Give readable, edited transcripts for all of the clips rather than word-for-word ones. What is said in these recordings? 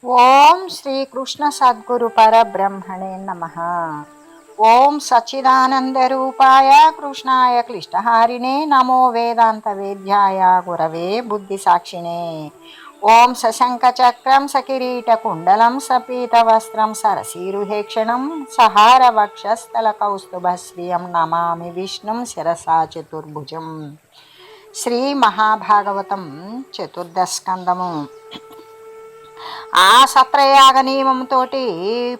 ఓం శ్రీ కృష్ణ సద్గురు పరబ్రహ్మణే నమః. ఓం సచ్చిదానంద రూపాయ కృష్ణాయ క్లిష్టహారిణే నమో వేదాంత వేద్యాయ గురవే బుద్ధి సాక్షిణే. ఓం సశంఖ చక్రం సకిరీట కుండలం సపీత వస్త్రం సరసీరుహేక్షణం సహార వక్షస్థల కౌస్తుభశ్రియం నమామి విష్ణుం శిరసా చతుర్భుజం. శ్రీ మహాభాగవతం చతుర్దశస్కందము. ఆ సత్రయాగ నియమంతో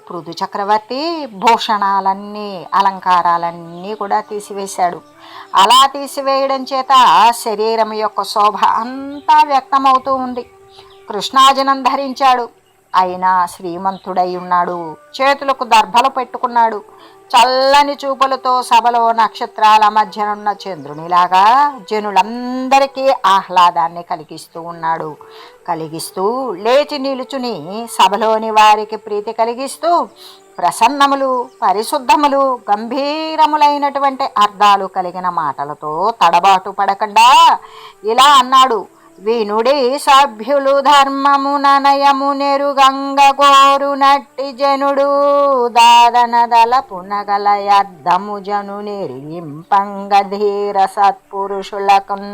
పృథు చక్రవర్తి భూషణాలన్నీ అలంకారాలన్నీ కూడా తీసివేశాడు. అలా తీసివేయడం చేత శరీరం యొక్క శోభ అంతా వ్యక్తమవుతూ ఉంది. కృష్ణాజనం ధరించాడు, అయినా శ్రీమంతుడై ఉన్నాడు. చేతులకు దర్భలు పెట్టుకున్నాడు. చల్లని చూపులతో సభలో నక్షత్రాల మధ్యనున్న చంద్రునిలాగా జనులందరికీ ఆహ్లాదాన్ని కలిగిస్తూ లేచి నిలుచుని సభలోని వారికి ప్రీతి కలిగిస్తూ ప్రసన్నములు పరిశుద్ధములు గంభీరములైనటువంటి అర్థాలు కలిగిన మాటలతో తడబాటు పడకుండా ఇలా అన్నాడు. వినుడి సభ్యులు ధర్మముననయము నెరుగంగ గోరు నట్టి జనుడు దాదనదల పునగల యద్దము జను నెరింపంగ ధీర సత్పురుషులకున్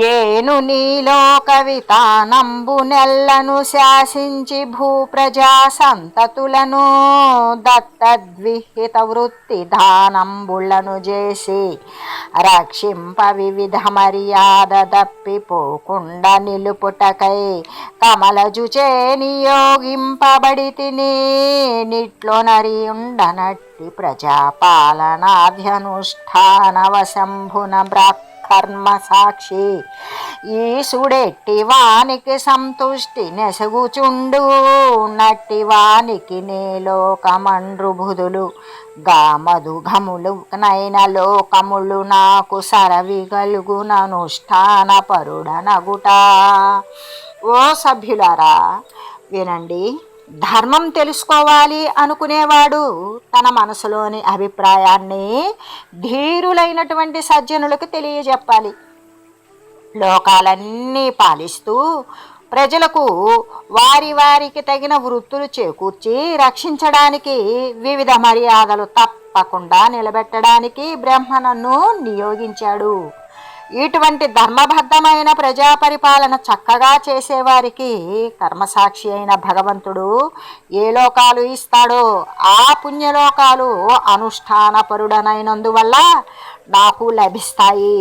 ఏను నీలో కవితానంబు నెల్లను శాసించి భూప్రజా సంతతులను దత్తద్విహిత వృత్తి దానంబులను చేసి రక్షింప వివిధ మర్యాద దప్పిపోకుండా నిలుపుటకై కమలజుచే నియోగింపబడి తిని నిట్లో నరియుండనట్టి ప్రజాపాలనాధ్యనుష్ఠాన వశంభున కర్మ సాక్షి ఈసుడెట్టి వానికి సంతుష్టి నెసగుచుండు నట్టి వానికి నేలోకమండ్రు బుధులు గామధు ఘములు నైన లోకములు నాకు సరవిగలుగుననుష్ఠాన పరుడనగుట. ఓ సభ్యులారా వినండి. ధర్మం తెలుసుకోవాలి అనుకునేవాడు తన మనసులోని అభిప్రాయాన్ని ధీరులైనటువంటి సజ్జనులకు తెలియజెప్పాలి. లోకాలన్నీ పాలిస్తూ ప్రజలకు వారికి తగిన వృత్తులు చేకూర్చి రక్షించడానికి వివిధ మర్యాదలు తప్పకుండా నిలబెట్టడానికి బ్రహ్మ నన్ను నియోగించాడు. ఇటువంటి ధర్మబద్ధమైన ప్రజా పరిపాలన చక్కగా చేసేవారికి కర్మసాక్షి అయిన భగవంతుడు ఏ లోకాలు ఇస్తాడో ఆ పుణ్యలోకాలు అనుష్ఠానపరుడనైనందువల్ల నాకు లభిస్తాయి.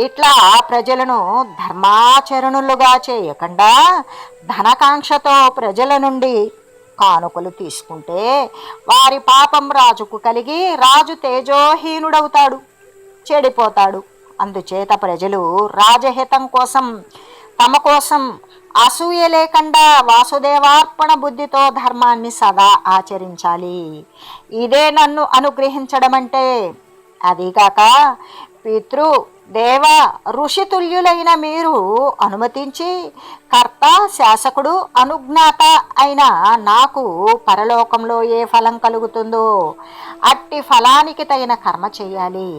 ఇట్లా ప్రజలను ధర్మాచరణులుగా చేయకుండా ధనకాంక్షతో ప్రజల నుండి కానుకలు తీసుకుంటే వారి పాపం రాజుకు కలిగి రాజు తేజోహీనుడవుతాడు, చెడిపోతాడు. అందుచేత ప్రజలు రాజహితం కోసం తమ కోసం అసూయ లేకుండా వాసుదేవార్పణ బుద్ధితో ధర్మాన్ని సదా ఆచరించాలి. ఇదే నన్ను అనుగ్రహించడం అంటే. అదిగాక పితృ దేవ ఋషితుల్యులైన మీరు అనుమతించి కర్త శాసకుడు అనుజ్ఞాత అయిన నాకు పరలోకంలో ఏ ఫలం కలుగుతుందో అట్టి ఫలానికి తగిన కర్మ చేయాలి.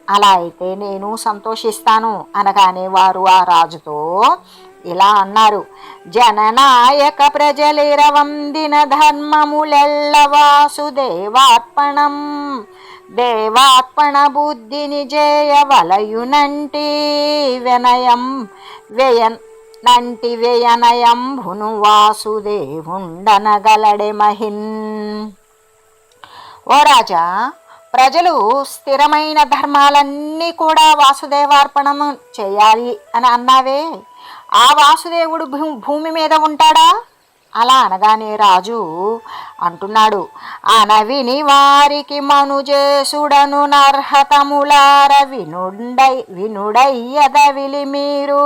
అలా అయితే నేను సంతోషిస్తాను అనగానే వారు ఆ రాజుతో ఇలా అన్నారు. జననాయక ప్రజలిరవందిన ధర్మములెల్ల వాసుదేవార్పణం దేవార్పణ బుద్ధిని జేయవలయునంటి వ్యయనయం భును వాసుదేవుండనగలడే మహిన్. ఓ రాజా, ప్రజలు స్థిరమైన ధర్మాలన్నీ కూడా వాసుదేవార్పణము చేయాలి అని అన్నావే, ఆ వాసుదేవుడు భూమి మీద ఉంటాడా? అలా అనగానే రాజు అంటున్నాడు. అనవిని వారికి మనుజేసుడను నర్హతములార వినుడయ్యదవిలి మీరు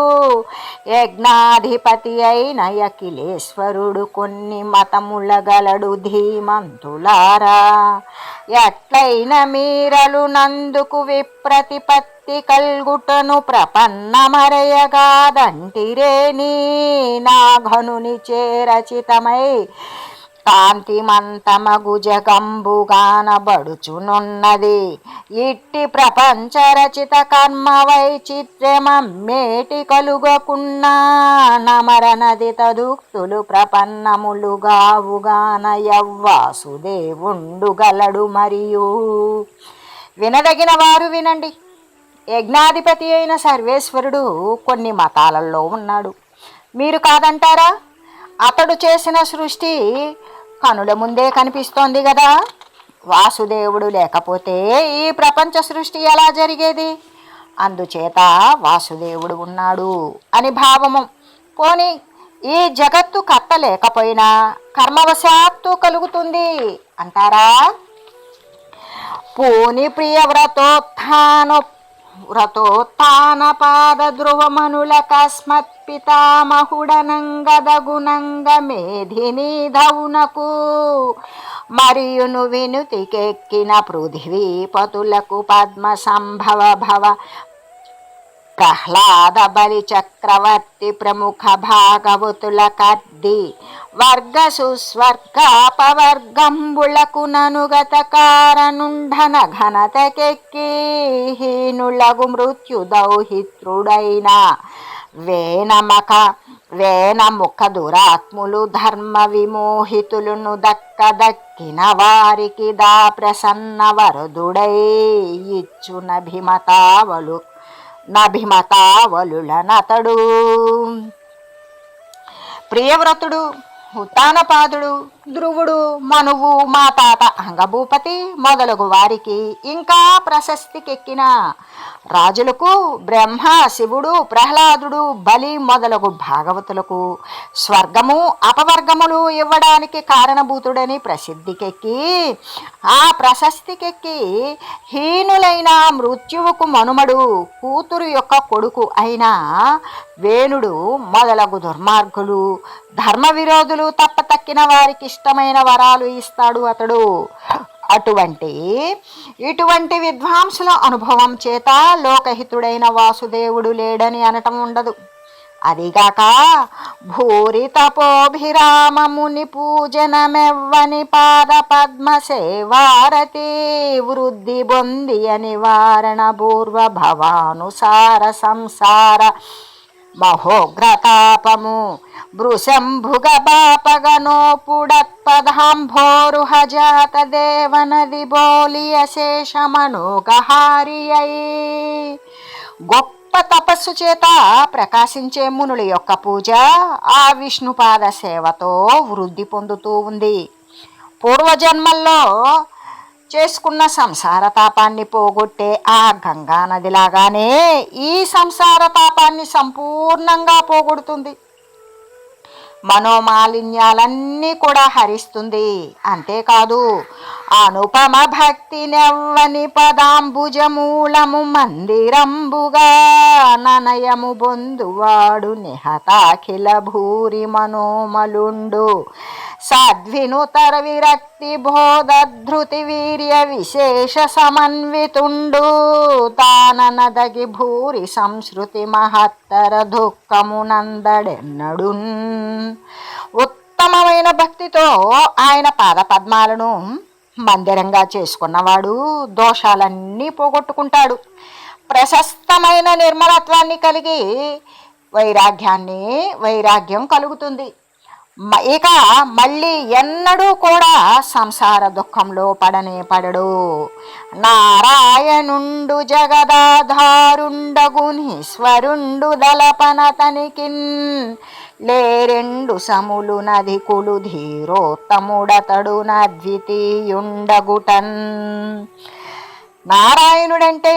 యజ్ఞాధిపతి అయిన అఖిలేశ్వరుడు కొన్ని మతముల గలడు ధీమంతులారా. ఎట్లైన మీరలు నందుకు విప్రతిపత్తి కల్గుటను ప్రపన్నమరయగాదంటిరేని నా ఘనుని చేరచితమై కాంతిమంతమగు జగంబుగానబడుచునున్నది. ఇట్టి ప్రపంచ రచిత కర్మ వైచిత్ర్యమేటి కలుగకున్నా నమర నది తదుక్తులు ప్రపన్నములుగావుగాన యవ్వాసుదేవుండు గలడు మరియు. వినదగిన వారు వినండి. యజ్ఞాధిపతి అయిన సర్వేశ్వరుడు కొన్ని మతాలలో ఉన్నాడు. మీరు కాదంటారా? అతడు చేసిన సృష్టి కనుల ముందే కనిపిస్తోంది కదా. వాసుదేవుడు లేకపోతే ఈ ప్రపంచ సృష్టి ఎలా జరిగేది? అందుచేత వాసుదేవుడు ఉన్నాడు అని భావము. పోని ఈ జగత్తు కర్త లేకపోయినా కర్మవశాత్తు కలుగుతుంది అంటారా? పూని వ్రతోత్థాన పాద ధ్రువమనుల కస్మత్ పితామహుడనంగదగునంగ మేధిని ధౌనకు మరియును వినుతికెక్కిన పృథివీపతులకు పద్మ సంభవ భవ ప్రహ్లాద బలి చక్రవర్తి ప్రముఖ భాగవతుల కర్ది వర్గ సుస్వర్గాపవర్గంబులకు ననుగత కారణుండన ఘనతకెక్కి హీనులగు మృత్యుదౌహిత్రుడైన వేనముఖ దురాత్ములు ధర్మ విమోహితులను దక్కిన వారికి దా ప్రసన్న వరదుడై ఇచ్చు నభిమతావలులనతడు. ప్రియవ్రతుడు, ఉత్తానపాదుడు, ధ్రువుడు, మనువు, మా తాత అంగభూపతి మొదలగు వారికి ఇంకా ప్రశస్తికెక్కిన రాజులకు బ్రహ్మ, శివుడు, ప్రహ్లాదుడు, బలి మొదలగు భాగవతులకు స్వర్గము అపవర్గములు ఇవ్వడానికి కారణభూతుడని ప్రసిద్ధికెక్కి ఆ ప్రశస్తికెక్కి హీనులైన మృత్యువుకు మనుమడు కూతురు యొక్క కొడుకు అయిన వేణుడు మొదలగు దుర్మార్గులు ధర్మ విరోధులు తక్కిన వారికి ఇష్టమైన వరాలు ఇస్తాడు అతడు. ఇటువంటి విద్వాంసుల అనుభవం చేత లోకహితుడైన వాసుదేవుడు లేడని అనటం ఉండదు. అదిగాక భూరి తపోభిరామముని పూజనమెవ్వని పాద పద్మ సేవారతి వృద్ధి బొంది నివారణ పూర్వ భవానుసార సంసార మహోగ్రతాపము భృశంభుగ బాపగనోపుడత్పదాంభోరుహజాత దేవనది బోలియ శేషమనోగహారియై గొప్ప తపస్సు చేత ప్రకాశించే మునుల యొక్క పూజ ఆ విష్ణుపాద సేవతో వృద్ధి పొందుతూ ఉంది. పూర్వజన్మల్లో చేసుకున్న సంసార తాపాన్ని పోగొట్టే ఆ గంగా నదిలాగానే ఈ సంసార తాపాన్ని సంపూర్ణంగా పోగొడుతుంది. మనోమాలిన్యాలన్నీ కూడా హరిస్తుంది. అంతేకాదు అనుపమ భక్తి నెవ్వని పదాంబుజమూలము మందిరంబుగా ననయము బొందువాడు నిహతాఖిల భూరి మనోమలుండు సద్వినుతర విరక్తి బోధధృతి వీర్య విశేష సమన్వితుండు తాననదగి భూరి సంస్కృతి మహత్తర దుఃఖమునందడెన్నడు. ఉత్తమమైన భక్తితో ఆయన పాదపద్మాలను మందిరంగా చేసుకున్నవాడు దోషాలన్నీ పోగొట్టుకుంటాడు. ప్రశస్తమైన నిర్మలత్వాన్ని కలిగి వైరాగ్యం కలుగుతుంది. ఇక మళ్ళీ ఎన్నడూ కూడా సంసార దుఃఖంలో పడడు. నారాయణుండు జగదాధారుండగునీశ్వరుండు దళపనతనికిన్ లేరెండు సములు నధికులు ధీరోత్తముడతడు నద్వితీయుండగుటన్. నారాయణుడంటే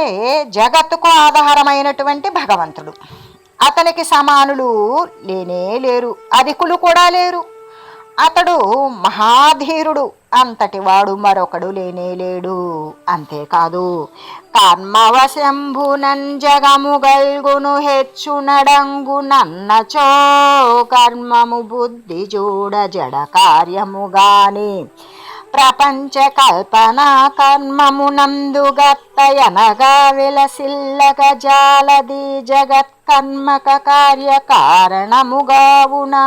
జగత్తుకు ఆధారమైనటువంటి భగవంతుడు. అతనికి సమానులు లేనే లేరు, అధికులు కూడా లేరు. అతడు మహాధీరుడు, అంతటి వాడు మరొకడు లేనే లేడు. అంతేకాదు కర్మవశంభునన్ జగము గల్గును హెచ్చు నడంగు నన్నచో కర్మము బుద్ధి చూడ జడ కార్యము గాని ప్రపంచ కల్పన కర్మమునందుగత్తయనగా విలసిల్లక జాలది జగత్ కర్మక కార్యకారణముగావునా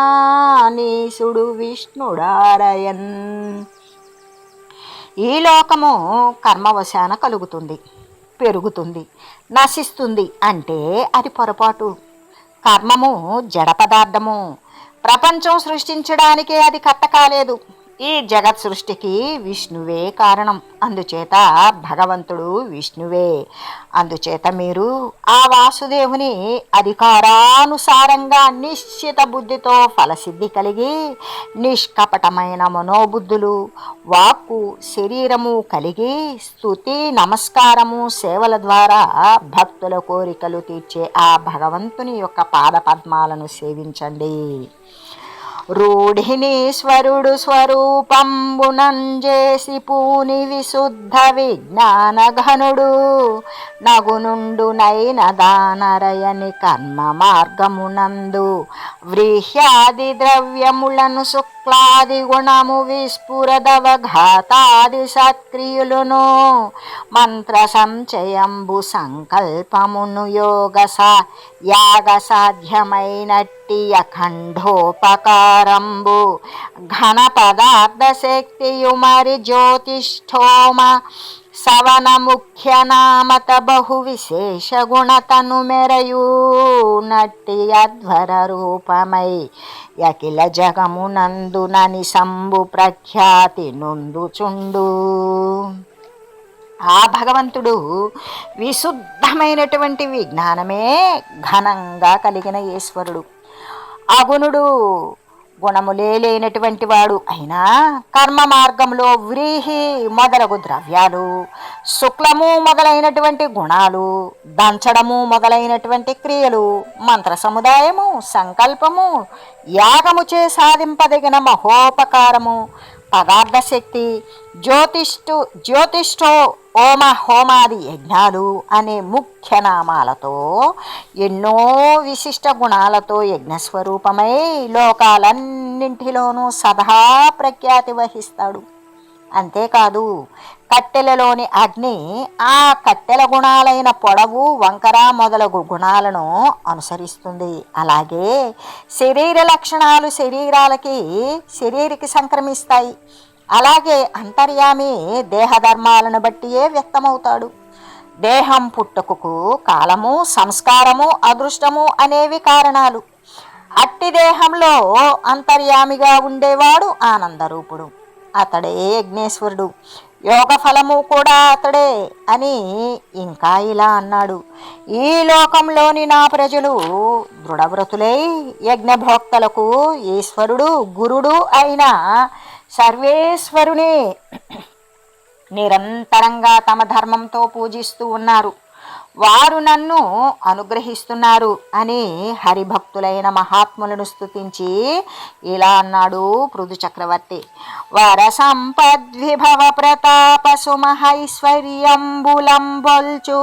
నీసుడు విష్ణుడారయన్. ఈ లోకము కర్మవశాన కలుగుతుంది, పెరుగుతుంది, నశిస్తుంది అంటే అది పొరపాటు. కర్మము జడ పదార్థము. ప్రపంచం సృష్టించడానికే అది కర్త కాలేదు. ఈ జగత్ సృష్టికి విష్ణువే కారణం. అందుచేత భగవంతుడు విష్ణువే. అందుచేత మీరు ఆ వాసుదేవుని అధికారానుసారంగా నిశ్చిత బుద్ధితో ఫలసిద్ధి కలిగి నిష్కపటమైన మనోబుద్ధులు, వాక్కు, శరీరము కలిగి స్తుతి, నమస్కారము, సేవల ద్వారా భక్తుల కోరికలు తీర్చే ఆ భగవంతుని యొక్క పాదపద్మాలను సేవించండి. రూఢినీశ్వరుడు స్వరూపంబునంజేసి పూని విశుద్ధ విజ్ఞాన ఘనుడు నగునుండు నైన దానరయని కర్మ మార్గమునందు వ్రీహ్యాది ద్రవ్యములను శుక్లాది గుణము విస్ఫురదవఘాతాది సత్క్రియులను మంత్ర సంచయంబు సంకల్పమును యాగ సాధ్యమైనట్టి అఖండోపకారంబు ఘన పదార్థ శక్తియు మరి జ్యోతిష్ఠోమ సవన ముఖ్య నామత బహు విశేష గుణతను మెరయు నట్టి అధ్వర రూపమై యకిల జగమునందునని సంబు ప్రఖ్యాతి నొందుచుండు. ఆ భగవంతుడు విశుద్ధమైనటువంటి విజ్ఞానమే ఘనంగా కలిగిన ఈశ్వరుడు. అగుణుడు, గుణములే లేనటువంటి వాడు అయినా కర్మ మార్గంలో వ్రీహి మొదలగు ద్రవ్యాలు, శుక్లము మొదలైనటువంటి గుణాలు, దంచడము మొదలైనటువంటి క్రియలు, మంత్ర సముదాయము, సంకల్పము, యాగముచే సాధింపదగిన మహోపకారము, పదార్థ శక్తి, జ్యోతిష్ఠో ఓమ హోమాది యజ్ఞాలు అనే ముఖ్య నామాలతో ఎన్నో విశిష్ట గుణాలతో యజ్ఞస్వరూపమై లోకాలన్నింటిలోనూ సదా ప్రఖ్యాతి వహిస్తాడు. అంతేకాదు కట్టెలలోని అగ్ని ఆ కట్టెల గుణాలైన పొడవు, వంకర మొదలగు గుణాలను అనుసరిస్తుంది. అలాగే శరీర లక్షణాలు శరీరికి సంక్రమిస్తాయి. అలాగే అంతర్యామి దేహధర్మాలను బట్టియే వ్యక్తమవుతాడు. దేహం పుట్టుకకు కాలము, సంస్కారము, అదృష్టము అనేవి కారణాలు. అట్టి దేహంలో అంతర్యామిగా ఉండేవాడు ఆనందరూపుడు. అతడే యజ్ఞేశ్వరుడు. యోగ ఫలము కూడా అతడే అని ఇంకా ఇలా అన్నాడు. ఈ లోకంలోని నా ప్రజలు దృఢవ్రతులై యజ్ఞభోక్తలకు ఈశ్వరుడు గురుడు అయిన సర్వేశ్వరుని నిరంతరంగా తమ ధర్మంతో పూజిస్తూ ఉన్నారు. వారు నన్ను అనుగ్రహిస్తున్నారు అని హరిభక్తులైన మహాత్ములను స్తుతించి ఇలా అన్నాడు పృథు చక్రవర్తి. వర సంపద్విభవ ప్రతాప సుమహైశ్వర్యంబులంబొల్చు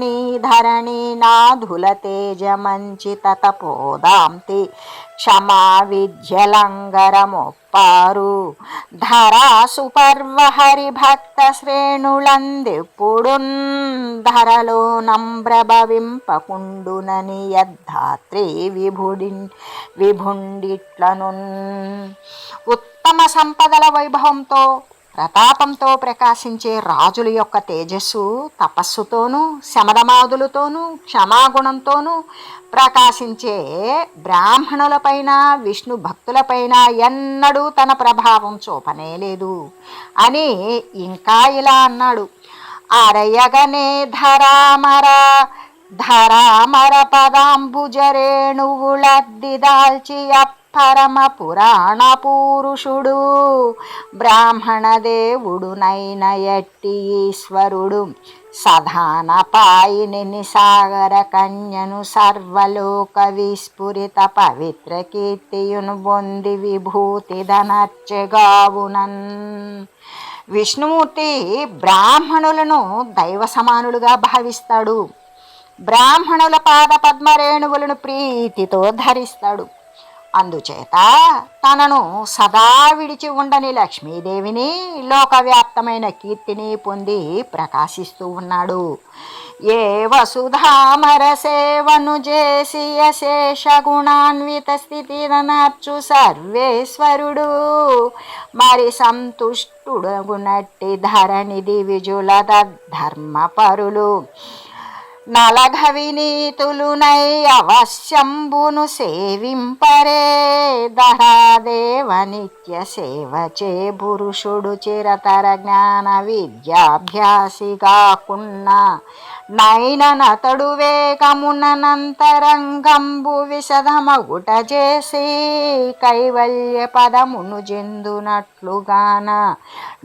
నీ ధరణి నాధుల తేజమంచిత తపోదాంతి క్షమా విద్యలంగరమొప్పారు ధరా సుపర్వ హరిభక్త శ్రేణులందెప్పుడున్ ధరలో నంబ్రభవింపకుండునని యద్ధాత్రి విభుండిట్లను. ఉత్తమ సంపదల వైభవంతో ప్రతాపంతో ప్రకాశించే రాజుల యొక్క తేజస్సు తపస్సుతోనూ శమదమాదులతోనూ క్షమాగుణంతోనూ ప్రకాశించే బ్రాహ్మణులపైన విష్ణు భక్తులపైన ఎన్నడూ తన ప్రభావం చూపనేలేదు అని ఇంకా ఇలా అన్నాడు. అరయగనే ధరామర పదాంబుజరేణువులద్ది దాల్చి పరమ పురాణ పురుషుడు బ్రాహ్మణ దేవుడు నైన ఎట్టి ఈశ్వరుడు సధాన పాయిని సాగర కన్యను సర్వలోక విస్ఫురిత పవిత్ర కీర్తియును బొంది విభూతి ధనర్చెగావునన్. విష్ణుమూర్తి బ్రాహ్మణులను దైవ సమానులుగా భావిస్తాడు. బ్రాహ్మణుల పాద పద్మరేణువులను ప్రీతితో ధరిస్తాడు. అందుచేత తనను సదా విడిచి ఉండని లక్ష్మీదేవిని లోకవ్యాప్తమైన కీర్తిని పొంది ప్రకాశిస్తూ ఉన్నాడు. ఏ వసుధామర సేవను చేసి అశేష గుణాన్విత స్థితిరనర్చు సర్వేశ్వరుడు మరి సంతుష్టుడగునట్టి ధరణిది విజుల ధర్మపరులు నలఘవినీతులునై అవశ్యంబును సేవింపరే ధరాదేవ నిత్య సేవచే పురుషుడు చిరతర జ్ఞాన విద్యాభ్యాసిగాకున్నా నైననతడు వేగమునంతరంగంబు విశదమగుట చేసి కైవల్య పదమును జెందునట్లుగాన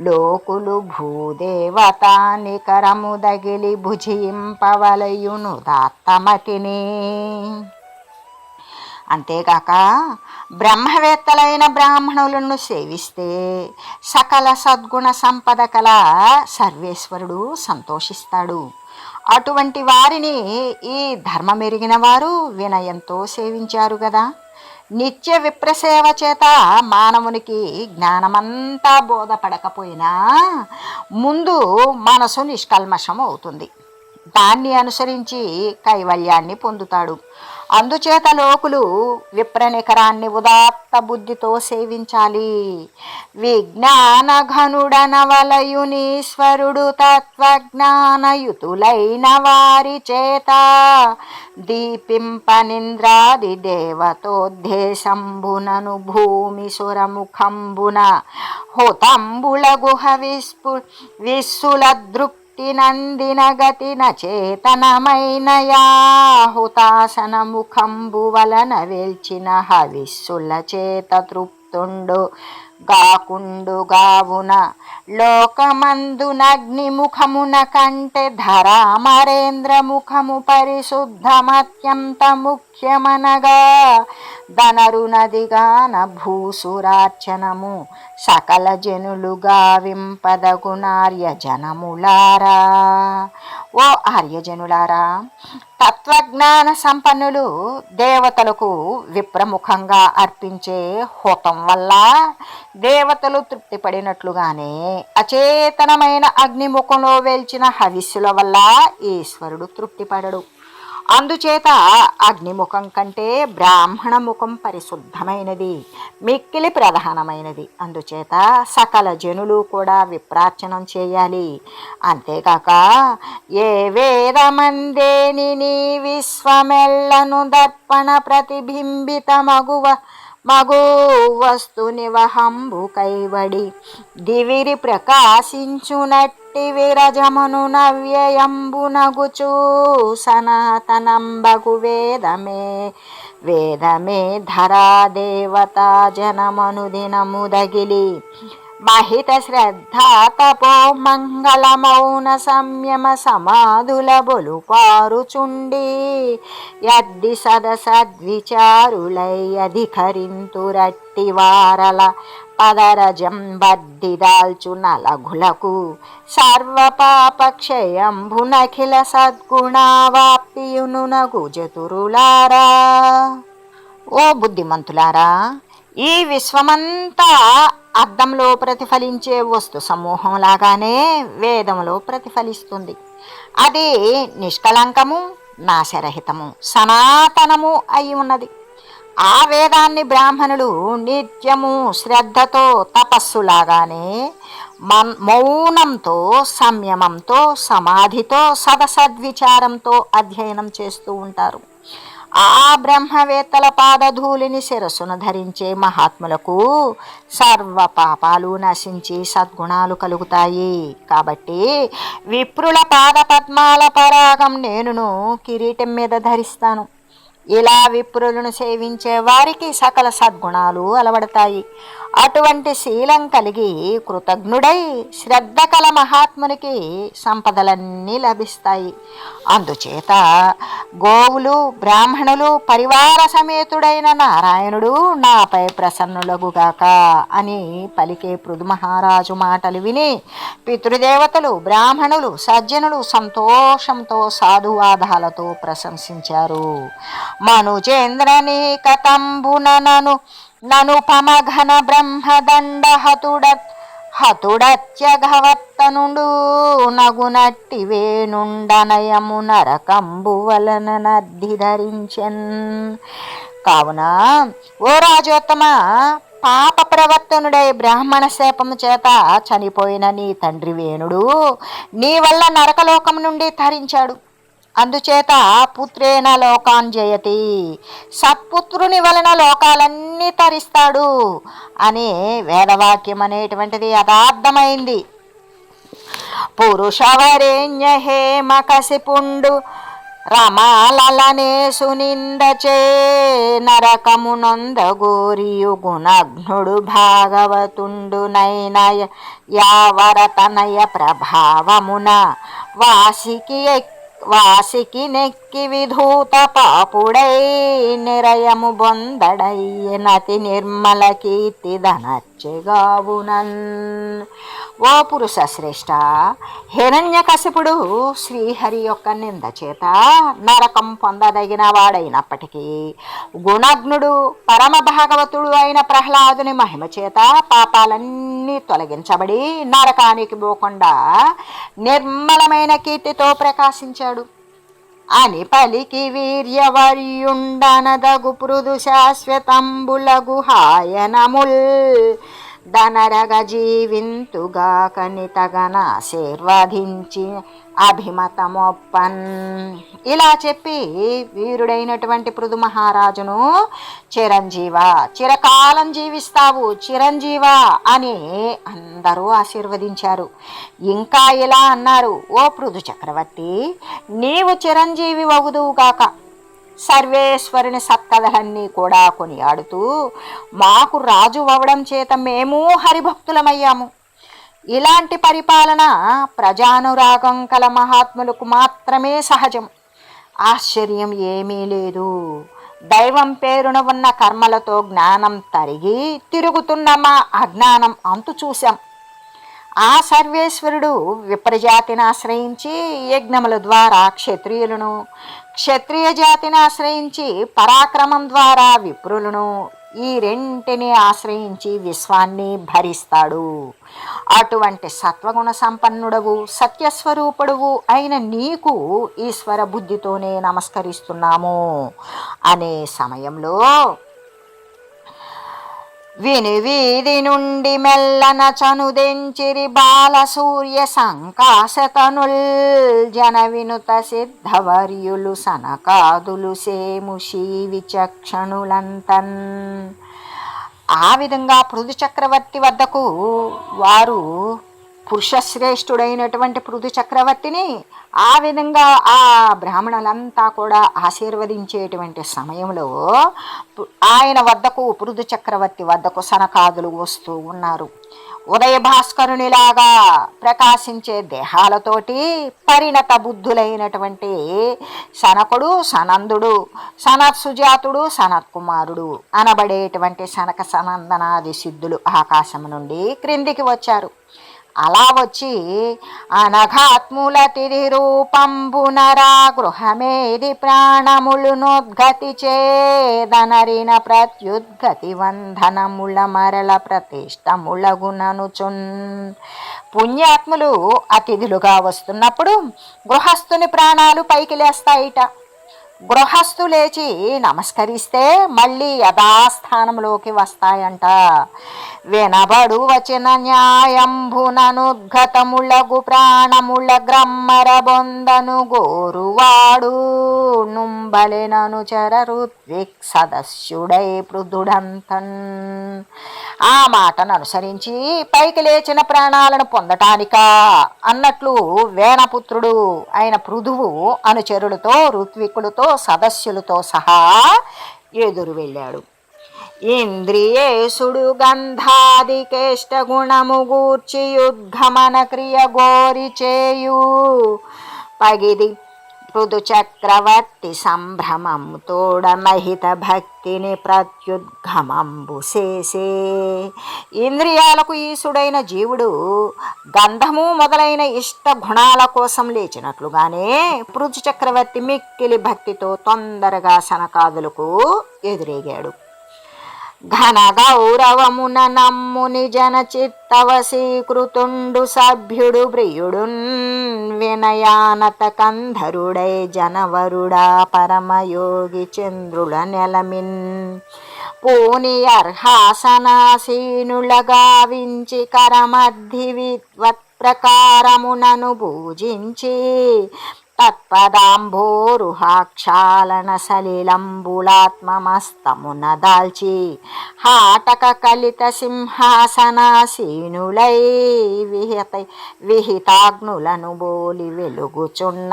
లోకులు భూదేవతా నికరము దగిలి భుజింపవలయును దాత్తమతిని. అంతేగాక బ్రహ్మవేత్తలైన బ్రాహ్మణులను సేవిస్తే సకల సద్గుణ సంపద కల సర్వేశ్వరుడు సంతోషిస్తాడు. అటువంటి వారిని ఈ ధర్మమెరిగిన వారు వినయంతో సేవించారు కదా. నిత్య విప్రసేవ చేత మానవునికి జ్ఞానమంతా బోధపడకపోయినా ముందు మనసు నిష్కల్మషం అవుతుంది. దాన్ని అనుసరించి కైవల్యాన్ని పొందుతాడు. అందుచేత లోకులు విప్రనికరాన్ని ఉదాత్త బుద్ధితో సేవించాలి. విజ్ఞాన ఘనుడనవలయునీశ్వరుడు తత్వజ్ఞానయుతులైన వారి చేత దీపింపనింద్రాది దేవతోద్దేశంబునను భూమి సురముఖంబున హోతంబుల గుహ విస్సుల నందిన గతిన చేతనమైన యాహుతాసన ముఖంబు వలన వెల్చిన హవిస్సుల చేత తృప్తుండు గాకుండుగావున లోకమందునగ్ని ముఖమున కంటే ధరామరేంద్ర ముఖము పరిశుద్ధమత్యంత ముఖ్యమనగా ధనరునదిగాన భూసురార్చనము సకల జనులు గావింపదగునార్య జనములారా. ఓ ఆర్యజనులారా, తత్వజ్ఞాన సంపన్నులు దేవతలకు విప్రముఖంగా అర్పించే హోతం వల్ల దేవతలు తృప్తిపడినట్లుగానే అచేతనమైన అగ్నిముఖంలో వేల్చిన హవిస్సుల వల్ల ఈశ్వరుడు తృప్తిపడడు. అందుచేత అగ్నిముఖం కంటే బ్రాహ్మణ ముఖం పరిశుద్ధమైనది, మిక్కిలి ప్రధానమైనది. అందుచేత సకల జనులు కూడా విప్రార్చనం చేయాలి. అంతేకాక ఏ వేదమందేని నీ విశ్వమెల్లను దర్పణ ప్రతిబింబిత మగు వస్తు నివహంబు కైవడి దివిరి ప్రకాశించునట్టి విరజమును నవ్యయంబు నగుచూ సనాతనంబగు వేదమే ధరా దేవతా జనమను దినము దగిలి మహిత శ్రద్ధా తపో మంగళ మౌన సంయమ సమాధుల బొలుపారుచుండి యద్ది సదసద్విచారులై అధికరింతురట్టి వారల పదరజం బద్ది దాల్చు నలఘులకు సర్వపాపక్షయంభునఖిల సద్గుణావాప్తియునునగు జతురులారా. ఓ బుద్ధిమంతులారా, ఈ విశ్వమంతా అద్దంలో ప్రతిఫలించే వస్తు సమూహం లాగానే వేదంలో ప్రతిఫలిస్తుంది. అది నిష్కలంకము, నాశరహితము, సనాతనము అయి ఉన్నది. ఆ వేదాన్ని బ్రాహ్మణులు నిత్యము శ్రద్ధతో తపస్సులాగానే మౌనంతో, సంయమంతో, సమాధితో, సదసద్విచారంతో అధ్యయనం చేస్తూ ఉంటారు. ఆ బ్రహ్మవేత్తల పాదధూళిని శిరస్సును ధరించే మహాత్ములకు సర్వ పాపాలు నశించి సద్గుణాలు కలుగుతాయి. కాబట్టి విప్రుల పాదపద్మాల పరాగం నేనును కిరీటం మీద ధరిస్తాను. ఇలా విప్రులను సేవించే వారికి సకల సద్గుణాలు అలవడతాయి. అటువంటి శీలం కలిగి కృతజ్ఞుడై శ్రద్ధ కల మహాత్మునికి సంపదలన్నీ లభిస్తాయి. అందుచేత గోవులు బ్రాహ్మణులు పరివార సమేతుడైన నారాయణుడు నాపై ప్రసన్నులగుగాక అని పలికే పృథు మహారాజు మాటలు విని పితృదేవతలు బ్రాహ్మణులు సజ్జనులు సంతోషంతో సాధువాదాలతో ప్రశంసించారు. మనుజేంద్రని కతంబునను ననుపమఘన బ్రహ్మదండ హతుడత్యఘవర్తనుడు నగునట్టి వేణుండనయము నరకంబు వలన నర్ధి ధరించెన్. కావున ఓ రాజోత్తమ, పాప ప్రవర్తనుడై బ్రాహ్మణ శాపము చేత చనిపోయిన నీ తండ్రి వేణుడు నీ వల్ల నరకలోకం నుండి తరించాడు. అందుచేత పుత్రేణ లోకాన్ జయతి, సత్పుత్రుని వలన లోకాలన్నీ తరిస్తాడు అనే వేదవాక్యం అనేటువంటిది యథార్థమైంది. పురుషవరేణ్య హేమ కసిపుండు రమాలనే సునిందచే నరకమునొందగోరియు గుణఘ్నుడు భాగవతుండు నైనయ యావరతనయ ప్రభావమున వాసికి నెక్కి విధూత పాపుడై నిరయము బొందడయ్య నతి నిర్మల కీర్తి ధనచ్చెగావునన్. ఓ పురుష శ్రేష్ఠ, హిరణ్యకశిపుడు శ్రీహరి యొక్క నింద చేత నరకం పొందదగిన వాడైనప్పటికీ గుణజ్ఞుడు పరమ భాగవతుడు అయిన ప్రహ్లాదుని మహిమ చేత పాపాలన్నీ తొలగించబడి నరకానికి పోకుండా నిర్మలమైన కీర్తితో ప్రకాశించాడు అని పలికి వీర్యవర్యుండనదగు పృథు శాశ్వతంబులగు హాయనముల్ ధనరగ జీవింతుగాక నితగనాశీర్వదించి అభిమతమొప్పన్. ఇలా చెప్పి వీరుడైనటువంటి పృథు మహారాజును చిరకాలం జీవిస్తావు చిరంజీవ అని అందరూ ఆశీర్వదించారు. ఇంకా ఇలా అన్నారు, ఓ పృథు చక్రవర్తి, నీవు చిరంజీవి వగుదువుగాక. సర్వేశ్వరుని సత్కథలన్నీ కూడా కొనియాడుతూ మాకు రాజు అవ్వడం చేత మేము హరిభక్తులమయ్యాము. ఇలాంటి పరిపాలన ప్రజానురాగం కల మహాత్ములకు మాత్రమే సహజం. ఆశ్చర్యం ఏమీ లేదు. దైవం పేరున ఉన్న కర్మలతో జ్ఞానం తరిగి తిరుగుతున్న మా అజ్ఞానం అంతు చూశాం. ఆ సర్వేశ్వరుడు విప్రజాతిని ఆశ్రయించి యజ్ఞముల ద్వారా క్షత్రియులను, క్షత్రియ జాతిని ఆశ్రయించి పరాక్రమం ద్వారా విప్రులను, ఈ రెంటిని ఆశ్రయించి విశ్వాన్ని భరిస్తాడు. అటువంటి సత్వగుణ సంపన్నుడవు సత్యస్వరూపుడువు అయిన నీకు ఈశ్వర బుద్ధితోనే నమస్కరిస్తున్నాము అనే సమయంలో విని వీధి నుండి మెల్లన చనుదెంచిరి బాలసూర్య సంకాశతనుల్ జన వినుత సిద్ధవర్యులు సనకాదులు సేముషీ విచక్షణులంతన్. ఆ విధంగా పృథు చక్రవర్తి వద్దకు వారు పురుషశ్రేష్ఠుడైనటువంటి పృథు చక్రవర్తిని ఆ విధంగా ఆ బ్రాహ్మణులంతా కూడా ఆశీర్వదించేటువంటి సమయంలో ఆయన వద్దకు పృథు చక్రవర్తి వద్దకు సనకాదులు వస్తూ ఉన్నారు. ఉదయ భాస్కరునిలాగా ప్రకాశించే దేహాలతోటి పరిణత బుద్ధులైనటువంటి సనకుడు, సనందుడు, సనత్సుజాతుడు, సనత్కుమారుడు అనబడేటువంటి సనక సనందనాది సిద్ధులు ఆకాశం నుండి క్రిందికి వచ్చారు. అలా వచ్చి అనఘాత్ముల తిరి రూపంబునరా గృహమేది ప్రాణములు నోద్గతి చేదనరిన ప్రత్యుద్గతి వంధనముల మరల ప్రతిష్టములగుననుచున్. పుణ్యాత్ములు అతిథులుగా వస్తున్నప్పుడు గృహస్థుని ప్రాణాలు పైకి లేస్తాయిట. గృహస్థు లేచి నమస్కరిస్తే మళ్ళీ యథాస్థానంలోకి వస్తాయంట. వినబడు వచన న్యాయంభుననుద్గతములగు ప్రాణముల గ్రమ్మర బొందను గోరువాడు నుంబలెనను చరరుత్విక్ సదస్యుడై పృథుడంతన్. ఆ మాటను అనుసరించి పైకి లేచిన ప్రాణాలను పొందటానికా అన్నట్లు వేణపుత్రుడు అయిన పృథువు అనుచరులతో ఋత్వికులతో సదస్యులతో సహా ఎదురు వెళ్ళాడు. ఇంద్రియేశుడు గంధాదికేష్ట గుణము గూర్చి యుద్గమన క్రియ గోరి చేయు పగిది పృథు చక్రవర్తి సంభ్రమము తోడ మహిత భక్తిని ప్రత్యుద్గమంబు చేసే. ఇంద్రియాలకు ఈసుడైన జీవుడు గంధము మొదలైన ఇష్ట గుణాల కోసం లేచినట్లుగానే పృథు చక్రవర్తి మిక్కిలి భక్తితో తొందరగా సనకాదులకు ఎదురేగాడు. ఘన గౌరవమున నమ్ముని జన చిత్తవశీకృతుండు సభ్యుడు ప్రియుడున్ వినయానత కంధరుడై జనవరుడా పరమయోగి చంద్రుల నెలమిన్ పూని అర్హాసనాసీనుల గావించి కరమద్ధి విద్వత్ ప్రకారమునను పూజించి తత్పదాంభోరుహాక్షాళన సలిలంబులాత్మమస్తమున దాల్చి హాటక కలిత సింహాసనాసీనులై విహితాగ్నులను బోలి వెలుగుచున్న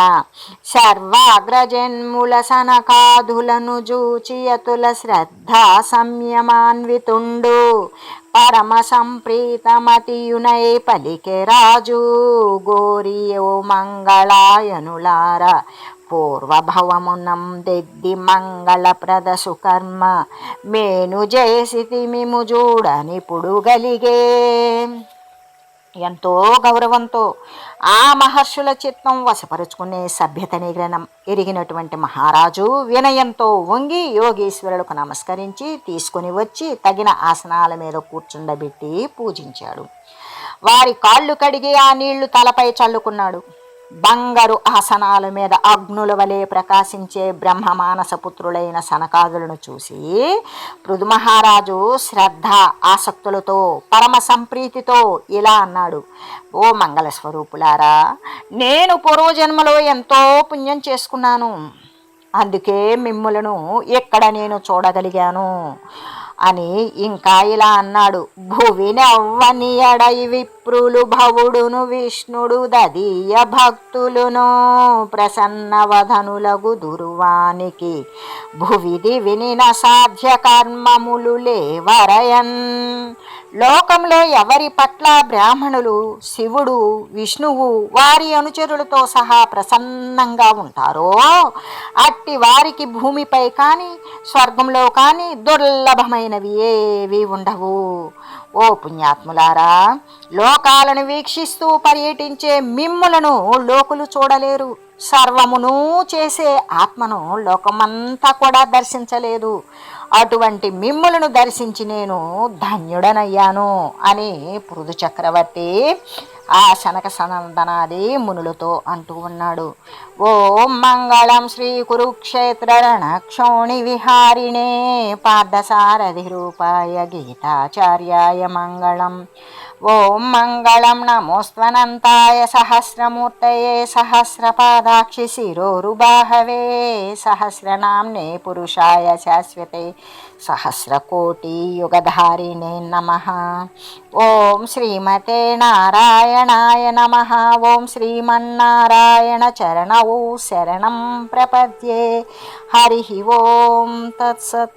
సర్వాగ్రజన్ముల సనకాదులను జూచియతుల శ్రద్ధా సంయమాన్వితుండు పరమ సంప్రీతమతియునై పలికె రాజు గోరియో మంగళాయనులార పూర్వభవమునం దెద్ది మంగళప్రద సుకర్మ మేను చేసితి మిము చూడనిప్పుడు గలిగే. ఎంతో గౌరవంతో ఆ మహర్షుల చిత్తం వశపరుచుకునే సభ్యతని ఎరిగినటువంటి మహారాజు వినయంతో వంగి యోగీశ్వరులకు నమస్కరించి తీసుకుని వచ్చి తగిన ఆసనాల మీద కూర్చుండబెట్టి పూజించాడు. వారి కాళ్ళు కడిగి ఆ నీళ్లు తలపై చల్లుకున్నాడు. బంగారు ఆసనాల మీద అగ్నుల వలె ప్రకాశించే బ్రహ్మమానసపుత్రులైన సనకాదులను చూసి పృథు మహారాజు శ్రద్ధ ఆసక్తులతో పరమ సంప్రీతితో ఇలా అన్నాడు: ఓ మంగళస్వరూపులారా, నేను పూర్వజన్మలో ఎంతో పుణ్యం చేసుకున్నాను, అందుకే మిమ్ములను ఇక్కడ నేను చూడగలిగాను అని ఇంకా ఇలా అన్నాడు: భువినెవ్వని ఎడై విప్రులు భవుడును విష్ణుడు దదీయ భక్తులును ప్రసన్నవధనులగు దుర్వానికి భువిది వినిన సాధ్య కర్మములు లేవరయన్. లోకంలో ఎవరి పట్ల బ్రాహ్మణులు శివుడు విష్ణువు వారి అనుచరులతో సహా ప్రసన్నంగా ఉంటారో అట్టి వారికి భూమిపై కానీ స్వర్గంలో కానీ దుర్లభమైనవి ఏవి ఉండవు. ఓ పుణ్యాత్ములారా, లోకాలను వీక్షిస్తూ పర్యటించే మిమ్ములను లోకులు చూడలేరు. సర్వమును చేసే ఆత్మను లోకమంతా కూడా దర్శించలేదు. అటువంటి మిమ్ములను దర్శించి నేను ధన్యుడనయ్యాను అని పృథు చక్రవర్తి ఆ శనక సనందనాది మునులతో అంటూ ఉన్నాడు. ఓం మంగళం శ్రీ కురుక్షేత్ర రణక్షోణి విహారిణే పార్థసారథి రూపాయ గీతాచార్యాయ మంగళం. ఓం మంగళం నమోస్త్వనంతాయ సహస్రమూర్తయే సహస్రపాదాక్షి శిరోరుబాహవే సహస్రనామ్నే పురుషాయ శాశ్వతే సహస్రకోటి యుగధారిణే నమః. ఓం శ్రీమతే నారాయణాయ నమః. ఓం శ్రీమన్నారాయణ చరణౌ శరణం ప్రపద్యే. హరి ఓం తత్సత్.